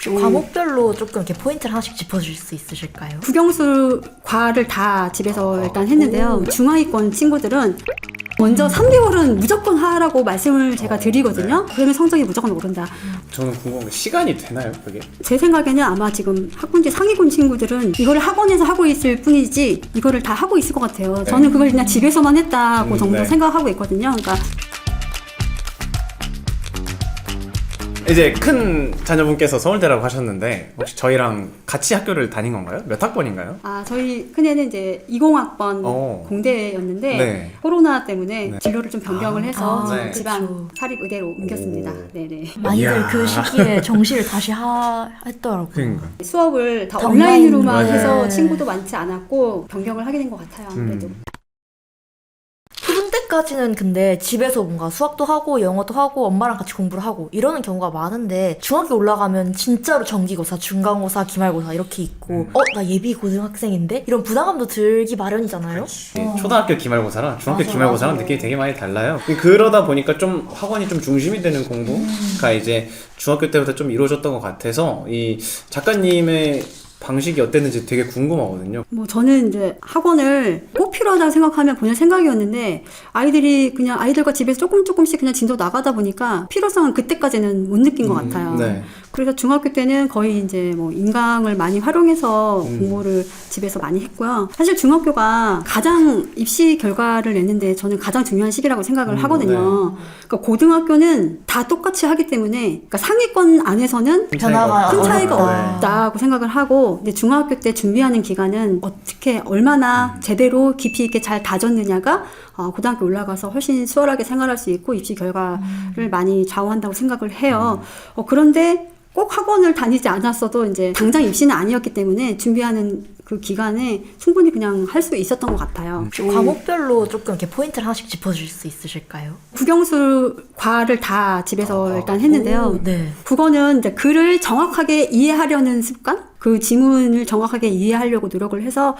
과목별로 조금 이렇게 포인트를 하나씩 짚어주실 수 있으실까요? 국영수 과를 다 집에서 일단 했는데요. 중하위권 친구들은 먼저 3개월은 무조건 하라고 말씀을 제가 드리거든요. 그러면 성적이 무조건 오른다. 저는 궁금한 게 시간이 되나요, 그게? 제 생각에는 아마 지금 학군제 상위권 친구들은 이거를 학원에서 하고 있을 뿐이지 이거를 다 하고 있을 것 같아요. 저는 그걸 그냥 집에서만 했다고 정도 네. 생각하고 있거든요. 그러니까 이제 큰 자녀분께서 서울대라고 하셨는데 혹시 저희랑 같이 학교를 다닌 건가요? 몇 학번인가요? 저희 큰애는 이제 20학번 어. 공대였는데 네. 코로나 때문에 네. 진로를 좀 변경을 해서 네. 지방 그쵸. 사립의대로 옮겼습니다. 오. 네네. 많이들 이야. 그 시기에 정시를 다시 했더라고요. 그러니까. 수업을 다 다 온라인으로만 온라인. 해서 맞아요. 친구도 많지 않았고 변경을 하게 된 것 같아요. 아무래도. 초등 때까지는 근데 집에서 뭔가 수학도 하고 영어도 하고 엄마랑 같이 공부를 하고 이러는 경우가 많은데 중학교 올라가면 진짜로 정기고사, 중간고사, 기말고사 이렇게 있고 나 예비 고등학생인데? 이런 부담감도 들기 마련이잖아요? 초등학교 기말고사랑 중학교 맞아, 기말고사랑 맞아. 느낌이 되게 많이 달라요. 그러다 보니까 좀 학원이 좀 중심이 되는 공부가 이제 중학교 때부터 좀 이루어졌던 것 같아서 이 작가님의 방식이 어땠는지 되게 궁금하거든요. 뭐 저는 이제 학원을 꼭 필요하다고 생각하면 보낼 생각이었는데 아이들이 그냥 아이들과 집에서 조금씩 그냥 진도 나가다 보니까 필요성은 그때까지는 못 느낀 것 같아요. 네. 그래서 중학교 때는 거의 이제 뭐 인강을 많이 활용해서 공부를 집에서 많이 했고요. 사실 중학교가 가장 입시 결과를 냈는데 저는 가장 중요한 시기라고 생각을 하거든요. 그러니까 고등학교는 다 똑같이 하기 때문에 그러니까 상위권 안에서는 변화가 큰 차이가 어렵다. 없다고 생각을 하고 근데 중학교 때 준비하는 기간은 어떻게 얼마나 제대로 깊이 있게 잘 다졌느냐가 고등학교 올라가서 훨씬 수월하게 생활할 수 있고 입시 결과를 많이 좌우한다고 생각을 해요. 그런데 꼭 학원을 다니지 않았어도 이제 당장 입시는 아니었기 때문에 준비하는 그 기간에 충분히 그냥 할 수 있었던 것 같아요. 과목별로 조금 이렇게 포인트를 하나씩 짚어주실 수 있으실까요? 국영수 과를 다 집에서 일단 했는데요. 네. 국어는 이제 글을 정확하게 이해하려는 습관? 그 지문을 정확하게 이해하려고 노력을 해서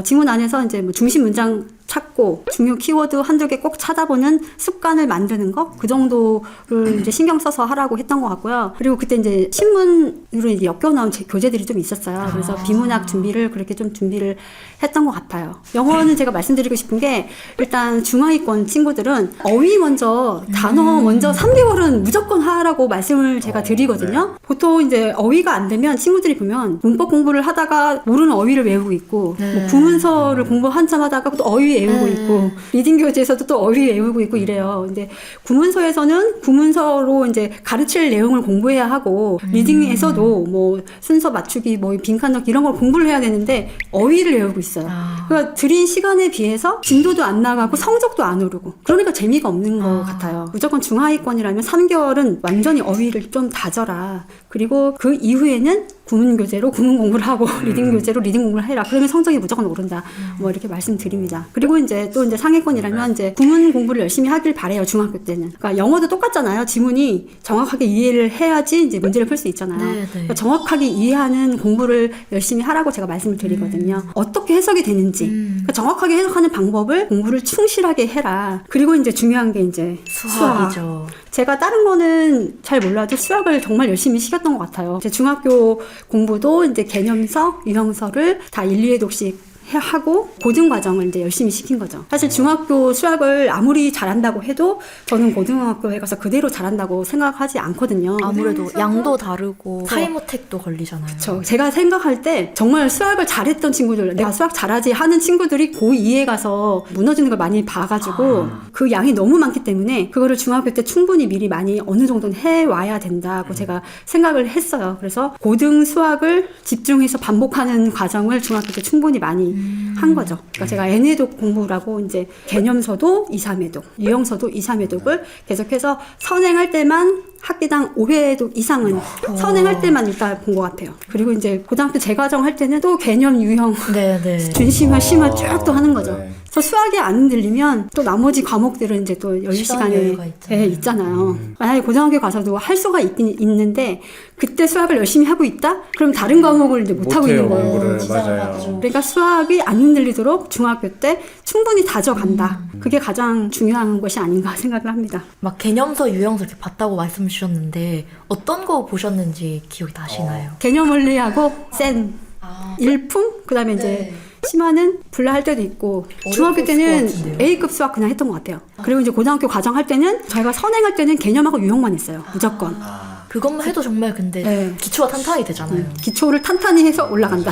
지문 안에서 이제 뭐 중심 문장 찾고 중요 키워드 한두 개 꼭 찾아보는 습관을 만드는 거? 그 정도를 이제 신경 써서 하라고 했던 것 같고요. 그리고 그때 이제 신문으로 이제 엮여 나온 교재들이 좀 있었어요. 그래서 비문학 준비를 그렇게 좀 준비를 했던 것 같아요. 영어는 제가 말씀드리고 싶은 게 일단 중하위권 친구들은 어휘 먼저 단어 먼저 3개월은 무조건 하라고 말씀을 제가 드리거든요. 보통 이제 어휘가 안 되면 친구들이 보면 문법 공부를 하다가 모르는 어휘를 외우고 있고 뭐 구문서를 공부 한참 하다가 또 어휘 외우고 있고 리딩 교재에서도 또 어휘 외우고 있고 이래요. 근데 구문서에서는 구문서로 이제 가르칠 내용을 공부해야 하고 리딩에서도 뭐 순서 맞추기 뭐 빈칸 넣기 이런 걸 공부를 해야 되는데 어휘를 외우고 있어요. 그러니까 들인 시간에 비해서 진도도 안 나가고 성적도 안 오르고 그러니까 재미가 없는 것 같아요. 무조건 중하위권이라면 3개월은 완전히 어휘를 좀 다져라. 그리고 그 이후에는 구문 교재로 구문 공부를 하고 리딩 교재로 리딩 공부를 해라. 그러면 성적이 무조건 오른다. 뭐 이렇게 말씀드립니다. 그리고 이제 또 이제 상위권이라면 이제 구문 공부를 열심히 하길 바래요. 중학교 때는. 그러니까 영어도 똑같잖아요. 지문이 정확하게 이해를 해야지 이제 문제를 풀 수 있잖아요. 그러니까 정확하게 이해하는 공부를 열심히 하라고 제가 말씀을 드리거든요. 어떻게 해석이 되는지 그러니까 정확하게 해석하는 방법을 공부를 충실하게 해라. 그리고 이제 중요한 게 이제 수학이죠. 제가 다른 거는 잘 몰라도 수학을 정말 열심히 시켰던 것 같아요. 제 중학교 공부도 이제 개념서, 유형서를 다 1, 2회독씩 하고 고등 과정을 이제 열심히 시킨 거죠. 사실 중학교 수학을 아무리 잘한다고 해도 저는 고등학교에 가서 그대로 잘한다고 생각하지 않거든요. 아무래도 양도 다르고 타이머택도 걸리잖아요. 그렇죠. 제가 생각할 때 정말 수학을 잘했던 친구들, 내가 수학 잘하지 하는 친구들이 고2에 가서 무너지는 걸 많이 봐가지고 그 양이 너무 많기 때문에 그거를 중학교 때 충분히 미리 많이 어느 정도는 해와야 된다고 제가 생각을 했어요. 그래서 고등 수학을 집중해서 반복하는 과정을 중학교 때 충분히 많이 한 거죠. 그러니까 제가 N회독 공부라고 이제 개념서도 2, 3회독, 유형서도 2, 3회독을 계속해서 선행할 때만 학기당 5회독 이상은 선행할 때만 일단 본 것 같아요. 그리고 이제 고등학교 재과정 할 때는 또 개념, 유형, 준심화, 심화 쭉 또 하는 거죠. 네. 그래서 수학이 안 흔들리면 또 나머지 과목들은 이제 또 여유 시간에 있잖아요. 만약에 고등학교 가서도 할 수가 있긴 있는데 그때 수학을 열심히 하고 있다? 그럼 다른 과목을 이제 못 하고 있는 거예요. 맞아요. 그러니까 수학이 안 흔들리도록 중학교 때 충분히 다져간다. 그게 가장 중요한 것이 아닌가 생각을 합니다. 막 개념서, 유형서 이렇게 봤다고 말씀 주셨는데 어떤 거 보셨는지 기억이 나시나요? 개념 원리하고 센 일품 그다음에 이제 심화는 불라할 때도 있고 중학교 때는 어려웠을 것 같은데요. A급 수학 그냥 했던 것 같아요. 그리고 이제 고등학교 과정 할 때는 저희가 선행할 때는 개념하고 유형만 했어요. 무조건. 그것만 해도 정말 근데 네. 기초가 탄탄히 되잖아요. 기초를 탄탄히 해서 올라간다.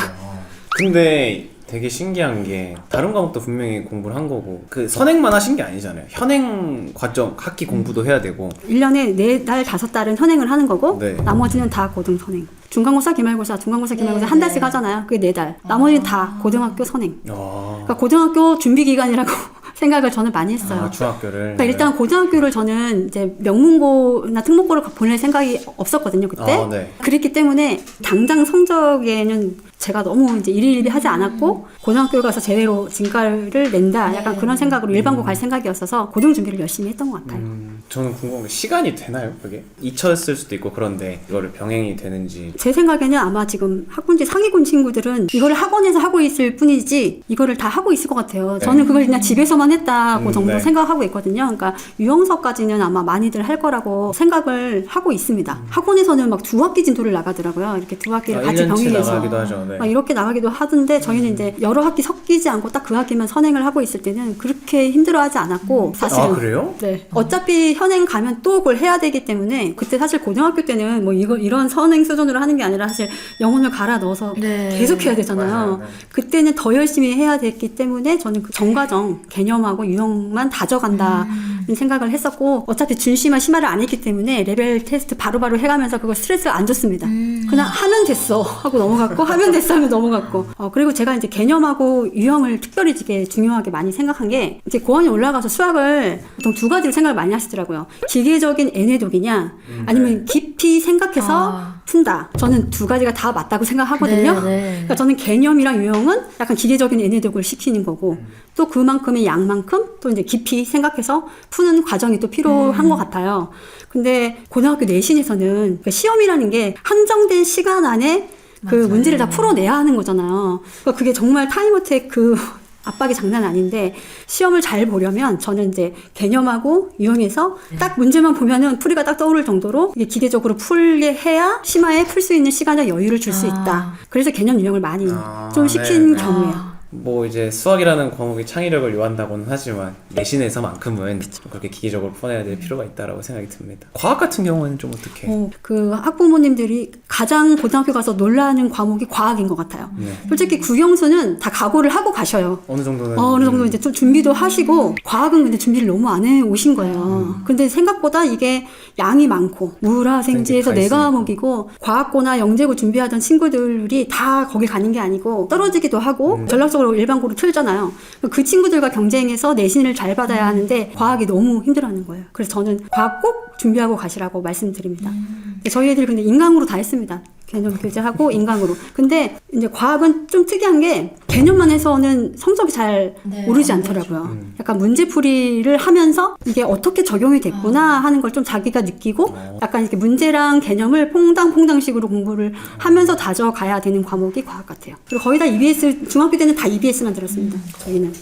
근데 되게 신기한 게 다른 과목도 분명히 공부를 한 거고 그 선행만 하신 게 아니잖아요. 현행 과정 학기 공부도 해야 되고 1년에 4달, 5달은 현행을 하는 거고 네. 나머지는 다 고등 선행. 중간고사, 기말고사, 중간고사, 기말고사 한 달씩 하잖아요. 그게 4달. 나머지는 다 고등학교 선행. 그러니까 고등학교 준비 기간이라고 생각을 저는 많이 했어요. 중학교를 그러니까 일단 고등학교를 저는 이제 명문고나 특목고를 보낼 생각이 없었거든요, 그때. 네. 그랬기 때문에 당장 성적에는 제가 너무 이제 일일비하지 않았고 고등학교를 가서 제대로 진가를 낸다. 약간 그런 생각으로 일반고 갈 생각이었어서 고등 준비를 열심히 했던 것 같아요. 저는 궁금한 게 시간이 되나요? 그게 잊혔을 수도 있고 그런데 이거를 병행이 되는지 제 생각에는 아마 지금 학군지 상위군 친구들은 이거를 학원에서 하고 있을 뿐이지 이거를 다 하고 있을 것 같아요. 저는 그걸 그냥 집에서만 했다고 정도 네. 생각하고 있거든요. 그러니까 유형서까지는 아마 많이들 할 거라고 생각을 하고 있습니다. 학원에서는 막 2학기 진도를 나가더라고요. 이렇게 2학기를 같이 1년치 병행해서 나가기도 하죠. 네. 막 이렇게 나가기도 하던데 저희는 이제 여러 학기 섞이지 않고 딱 그 학기만 선행을 하고 있을 때는 그렇게 힘들어하지 않았고 사실은 그래요? 네. 어차피 현행 가면 또 그걸 해야 되기 때문에 그때 사실 고등학교 때는 뭐 이런 선행 수준으로 하는 게 아니라 사실 영혼을 갈아 넣어서 네. 계속 해야 되잖아요. 맞아요. 네. 그때는 더 열심히 해야 됐기 때문에 저는 그 전과정 개념하고 유형만 다져간다는 생각을 했었고 어차피 준심화 심화를 안 했기 때문에 레벨 테스트 바로바로 해가면서 그거 스트레스를 안 줬습니다. 그냥 하면 됐어 하고 넘어갔고 하면 됐어 하면 넘어갔고 그리고 제가 이제 개념하고 유형을 특별히 되게 중요하게 많이 생각한 게 이제 고학년 올라가서 수학을 보통 2가지로 생각을 많이 하시더라고요. 기계적인 애내독이냐 아니면 깊이 생각해서 푼다. 저는 2가지가 다 맞다고 생각하거든요. 네. 그러니까 저는 개념이랑 유형은 약간 기계적인 애내독을 시키는 거고 또 그만큼의 양만큼 또 이제 깊이 생각해서 푸는 과정이 또 필요한 것 같아요. 근데 고등학교 내신에서는 그 시험이라는 게 한정된 시간 안에 그 맞아요. 문제를 다 풀어내야 하는 거잖아요. 그러니까 그게 정말 타임어택 그 압박이 장난 아닌데 시험을 잘 보려면 저는 이제 개념하고 유형에서 딱 문제만 보면은 풀이가 딱 떠오를 정도로 이게 기계적으로 풀게 해야 심화에 풀 수 있는 시간과 여유를 줄 수 있다. 그래서 개념 유형을 많이 좀 시킨 네. 경우예요. 뭐 이제 수학이라는 과목이 창의력을 요한다고는 하지만 내신에서만큼은 그렇게 기계적으로 풀어내야 될 필요가 있다라고 생각이 듭니다. 과학 같은 경우는 좀 어떻게? 그 학부모님들이 가장 고등학교 가서 놀라는 과목이 과학인 것 같아요. 솔직히 국영수는 다 각오를 하고 가셔요. 어느 정도는 어느 정도 이제 좀 준비도 하시고 과학은 근데 준비를 너무 안 해 오신 거예요. 근데 생각보다 이게 양이 많고 무라생지에서 다 4과목이고 과학고나 영재고 준비하던 친구들이 다 거기 가는 게 아니고 떨어지기도 하고 전략적으로 일반고로 틀잖아요. 그 친구들과 경쟁해서 내신을 잘 받아야 하는데 과학이 너무 힘들어하는 거예요. 그래서 저는 과학 꼭 준비하고 가시라고 말씀드립니다. 저희 애들이 근데 인강으로 다 했습니다. 개념 교재하고 인강으로. 근데 이제 과학은 좀 특이한 게 개념만 해서는 성적이 잘 오르지 않더라고요. 약간 문제풀이를 하면서 이게 어떻게 적용이 됐구나 하는 걸 좀 자기가 느끼고 약간 이렇게 문제랑 개념을 퐁당퐁당식으로 공부를 하면서 다져가야 되는 과목이 과학 같아요. 그리고 거의 다 EBS, 중학교 때는 다 EBS만 들었습니다. 저희는.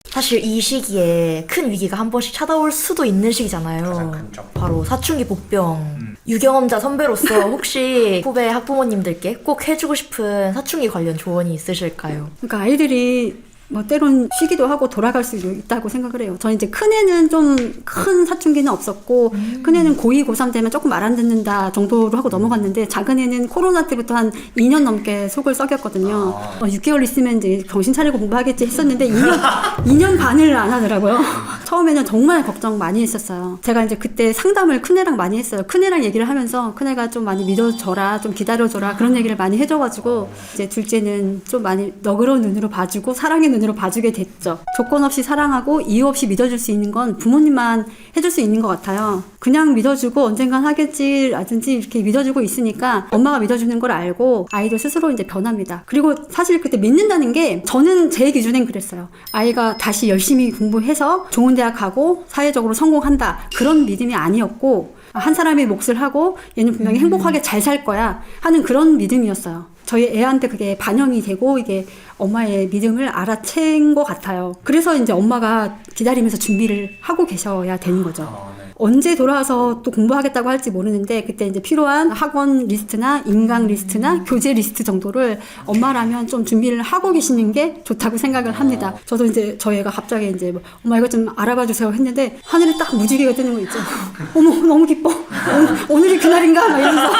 사실 이 시기에 큰 위기가 한 번씩 찾아올 수도 있는 시기잖아요. 바로 사춘기 복병. 유경험자 선배로서 혹시 후배 학부모님들께 꼭 해주고 싶은 사춘기 관련 조언이 있으실까요? 그러니까 아이들이 뭐 때론 쉬기도 하고 돌아갈 수 있다고 생각을 해요. 저는 이제 큰애는 좀 큰 사춘기는 없었고 큰애는 고2, 고3 되면 조금 말 안 듣는다 정도로 하고 넘어갔는데 작은애는 코로나 때부터 한 2년 넘게 속을 썩였거든요. 6개월 있으면 이제 정신 차리고 공부하겠지 했었는데 2년 반을 안 하더라고요. 처음에는 정말 걱정 많이 했었어요. 제가 이제 그때 상담을 큰애랑 많이 했어요. 큰애랑 얘기를 하면서 큰애가 좀 많이 믿어줘라, 좀 기다려줘라 그런 얘기를 많이 해줘가지고 이제 둘째는 좀 많이 너그러운 눈으로 봐주고 사랑의 눈으로 봐주게 됐죠. 조건 없이 사랑하고 이유 없이 믿어줄 수 있는 건 부모님만 해줄 수 있는 것 같아요. 그냥 믿어주고 언젠간 하겠지라든지 이렇게 믿어주고 있으니까 엄마가 믿어주는 걸 알고 아이도 스스로 이제 변합니다. 그리고 사실 그때 믿는다는 게 저는 제 기준엔 그랬어요. 아이가 다시 열심히 공부해서 좋은 대학 가고 사회적으로 성공한다. 그런 믿음이 아니었고 한 사람이 몫을 하고 얘는 분명히 행복하게 잘 살 거야 하는 그런 믿음이었어요. 저희 애한테 그게 반영이 되고 이게 엄마의 믿음을 알아챈 것 같아요. 그래서 이제 엄마가 기다리면서 준비를 하고 계셔야 되는 거죠. 네. 언제 돌아와서 또 공부하겠다고 할지 모르는데 그때 이제 필요한 학원 리스트나 인강 리스트나 교재 리스트 정도를 엄마라면 좀 준비를 하고 계시는 게 좋다고 생각을 합니다. 저도 이제 저희 애가 갑자기 이제 뭐, 엄마 이거 좀 알아봐 주세요 했는데 하늘에 딱 무지개가 뜨는 거 있죠. 어머 너무 기뻐. 오늘이 그날인가 막 이러면서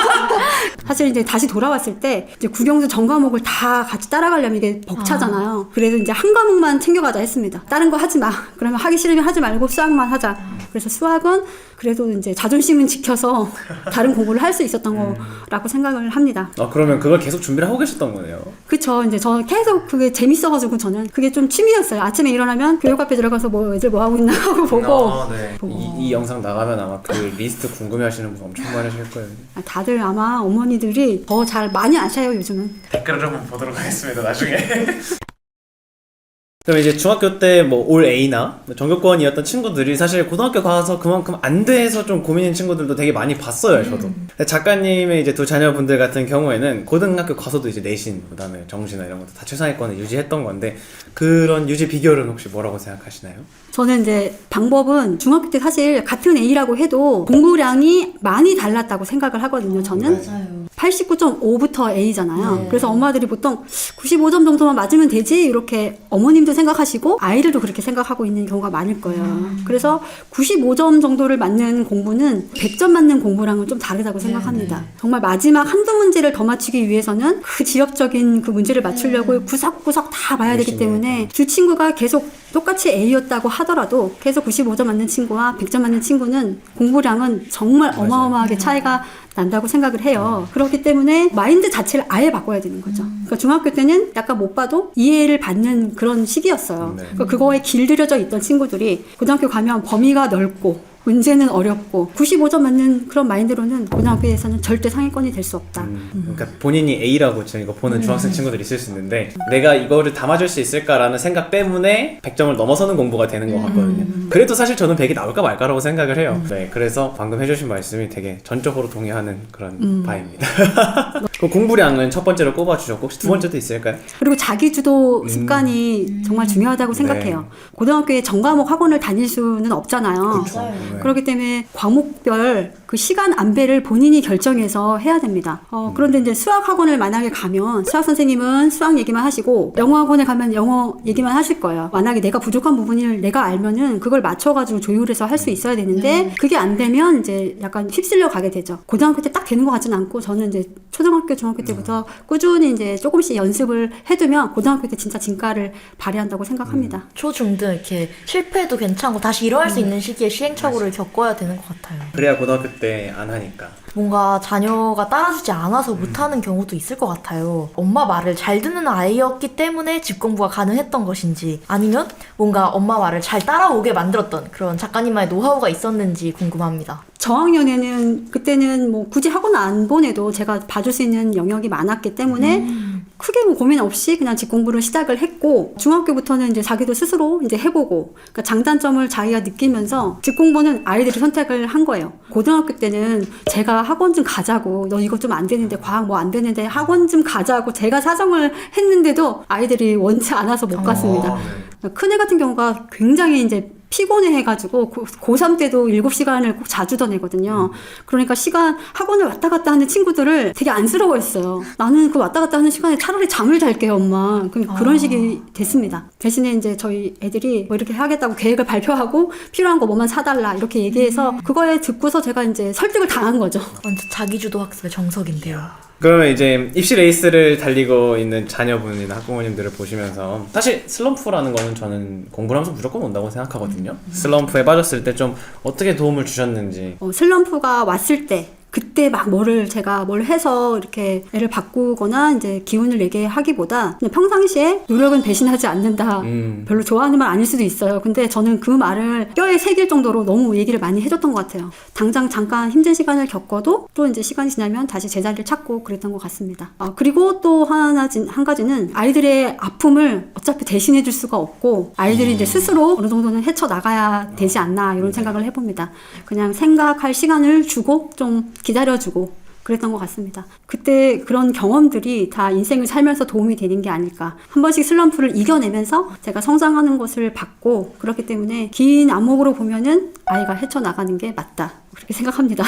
사실 이제 다시 돌아왔을 때 이제 국영수 전 과목을 다 같이 따라가려면 이게 벅차잖아요. 그래서 이제 한 과목만 챙겨가자 했습니다. 다른 거 하지 마. 그러면 하기 싫으면 하지 말고 수학만 하자. 그래서 수학은 그래도 이제 자존심은 지켜서 다른 공부를 할 수 있었던 거라고 생각을 합니다. 그러면 그걸 계속 준비를 하고 계셨던 거네요. 그쵸. 이제 저 계속 그게 재밌어가지고 저는 그게 좀 취미였어요. 아침에 일어나면 교육 앞에 들어가서 뭐 애들 뭐 하고 있나 하고 보고. 네. 보고. 이 영상 나가면 아마 그 리스트 궁금해하시는 분 엄청 많으실 거예요. 다들 아마 어머니들이 더 잘 많이 아셔요 요즘은. 댓글을 한번 보도록 하겠습니다. 나중에. 그럼 이제 중학교 때 뭐 올 A나 전교권이었던 친구들이 사실 고등학교 가서 그만큼 안 돼서 좀 고민인 친구들도 되게 많이 봤어요, 저도. 근데 작가님의 이제 두 자녀분들 같은 경우에는 고등학교 가서도 이제 내신, 그다음에 정시나 이런 것도 다 최상위권을 유지했던 건데 그런 유지 비결은 혹시 뭐라고 생각하시나요? 저는 이제 방법은 중학교 때 사실 같은 A라고 해도 공부량이 많이 달랐다고 생각을 하거든요, 저는. 맞아요. 89.5부터 A잖아요. 네. 그래서 엄마들이 보통 95점 정도만 맞으면 되지 이렇게 어머님도 생각하시고 아이들도 그렇게 생각하고 있는 경우가 많을 거예요. 그래서 95점 정도를 맞는 공부는 100점 맞는 공부랑은 좀 다르다고 생각합니다. 정말 마지막 한두 문제를 더 맞추기 위해서는 그 지역적인 그 문제를 맞추려고 구석구석 다 봐야 되기 때문에 두 친구가 계속 똑같이 A였다고 하더라도 계속 95점 맞는 친구와 100점 맞는 친구는 공부량은 정말 어마어마하게 차이가 난다고 생각을 해요. 그렇기 때문에 마인드 자체를 아예 바꿔야 되는 거죠. 그러니까 중학교 때는 약간 못 봐도 이해를 받는 그런 시기였어요. 그러니까 그거에 길들여져 있던 친구들이 고등학교 가면 범위가 넓고 문제는 어렵고 95점 맞는 그런 마인드로는 고등학교에서는 절대 상위권이 될 수 없다. 그러니까 본인이 A라고 지금 이거 보는 중학생 친구들이 있을 수 있는데 내가 이거를 다 맞을 수 있을까라는 생각 때문에 100점을 넘어서는 공부가 되는 것 같거든요. 그래도 사실 저는 100이 나올까 말까라고 생각을 해요. 네, 그래서 방금 해주신 말씀이 되게 전적으로 동의하는 그런 바입니다. 그 공부량은 첫 번째로 꼽아주셨고 혹시 두 번째도 있을까요? 그리고 자기주도 습관이 정말 중요하다고 생각해요. 고등학교에 전과목 학원을 다닐 수는 없잖아요. 맞아요. 그렇기 때문에 과목별 그 시간 안배를 본인이 결정해서 해야 됩니다. 그런데 이제 수학 학원을 만약에 가면 수학 선생님은 수학 얘기만 하시고 영어 학원에 가면 영어 얘기만 하실 거예요. 만약에 내가 부족한 부분을 내가 알면은 그걸 맞춰가지고 조율해서 할 수 있어야 되는데 그게 안 되면 이제 약간 휩쓸려 가게 되죠. 고등학교 때 딱 되는 것 같지는 않고 저는 이제 초등학교, 중학교 때부터 꾸준히 이제 조금씩 연습을 해두면 고등학교 때 진짜 진가를 발휘한다고 생각합니다. 초, 중 등 이렇게 실패해도 괜찮고 다시 일어날 수 있는 시기에 시행착오를 겪어야 되는 것 같아요. 그래야 고등학교 때 안 하니까. 뭔가 자녀가 따라주지 않아서 못하는 경우도 있을 것 같아요. 엄마 말을 잘 듣는 아이였기 때문에 집 공부가 가능했던 것인지 아니면 뭔가 엄마 말을 잘 따라오게 만들었던 그런 작가님만의 노하우가 있었는지 궁금합니다. 저학년에는 그때는 뭐 굳이 학원 안 보내도 제가 봐줄 수 있는 영역이 많았기 때문에 크게 뭐 고민 없이 그냥 집 공부를 시작을 했고 중학교부터는 이제 자기도 스스로 이제 해보고 그러니까 장단점을 자기가 느끼면서 집 공부는 아이들이 선택을 한 거예요. 고등학교 때는 제가 학원 좀 가자고 너 이거 좀 안 되는데 과학 뭐 안 되는데 학원 좀 가자고 제가 사정을 했는데도 아이들이 원치 않아서 못 갔습니다. 큰애 같은 경우가 굉장히 이제 피곤해 해가지고 고3 때도 7시간을 꼭 자주 내거든요. 그러니까 학원을 왔다 갔다 하는 친구들을 되게 안쓰러워했어요. 나는 그 왔다 갔다 하는 시간에 차라리 잠을 잘게요, 엄마. 그런 식이 됐습니다. 대신에 이제 저희 애들이 뭐 이렇게 하겠다고 계획을 발표하고 필요한 거 뭐만 사달라 이렇게 얘기해서 그거에 듣고서 제가 이제 설득을 당한 거죠. 완전 자기주도 학습의 정석인데요. 그러면 이제 입시 레이스를 달리고 있는 자녀분이나 학부모님들을 보시면서 사실 슬럼프라는 거는 저는 공부를 하면서 무조건 온다고 생각하거든요. 슬럼프에 빠졌을 때 좀 어떻게 도움을 주셨는지. 슬럼프가 왔을 때 그때 막 제가 뭘 해서 이렇게 애를 바꾸거나 이제 기운을 내게 하기보다 그냥 평상시에 노력은 배신하지 않는다. 별로 좋아하는 말 아닐 수도 있어요. 근데 저는 그 말을 뼈에 새길 정도로 너무 얘기를 많이 해줬던 것 같아요. 당장 잠깐 힘든 시간을 겪어도 또 이제 시간이 지나면 다시 제자리를 찾고 그랬던 것 같습니다. 그리고 또 한 가지는 아이들의 아픔을 어차피 대신해 줄 수가 없고 아이들이 이제 스스로 어느 정도는 헤쳐나가야 되지 않나 이런 생각을 해봅니다. 그냥 생각할 시간을 주고 좀 기다려주고 그랬던 것 같습니다. 그때 그런 경험들이 다 인생을 살면서 도움이 되는 게 아닐까. 한 번씩 슬럼프를 이겨내면서 제가 성장하는 것을 봤고, 그렇기 때문에 긴 안목으로 보면은 아이가 헤쳐나가는 게 맞다. 그렇게 생각합니다.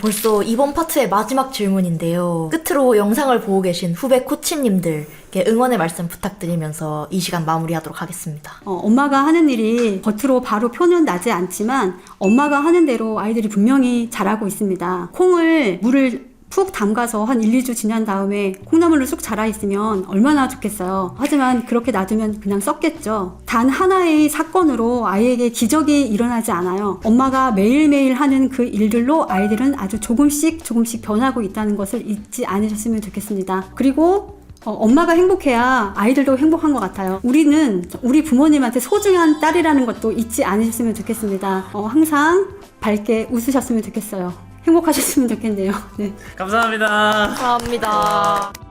벌써 이번 파트의 마지막 질문인데요. 끝으로 영상을 보고 계신 후배 코치님들께 응원의 말씀 부탁드리면서 이 시간 마무리하도록 하겠습니다. 엄마가 하는 일이 겉으로 바로 표는 나지 않지만 엄마가 하는 대로 아이들이 분명히 잘하고 있습니다. 콩을 물을 푹 담가서 한 1, 2주 지난 다음에 콩나물로 쑥 자라 있으면 얼마나 좋겠어요. 하지만 그렇게 놔두면 그냥 썩겠죠. 단 하나의 사건으로 아이에게 기적이 일어나지 않아요. 엄마가 매일매일 하는 그 일들로 아이들은 아주 조금씩 변하고 있다는 것을 잊지 않으셨으면 좋겠습니다. 그리고 엄마가 행복해야 아이들도 행복한 것 같아요. 우리는 우리 부모님한테 소중한 딸이라는 것도 잊지 않으셨으면 좋겠습니다. 항상 밝게 웃으셨으면 좋겠어요. 행복하셨으면 좋겠네요. 네. 감사합니다. 감사합니다.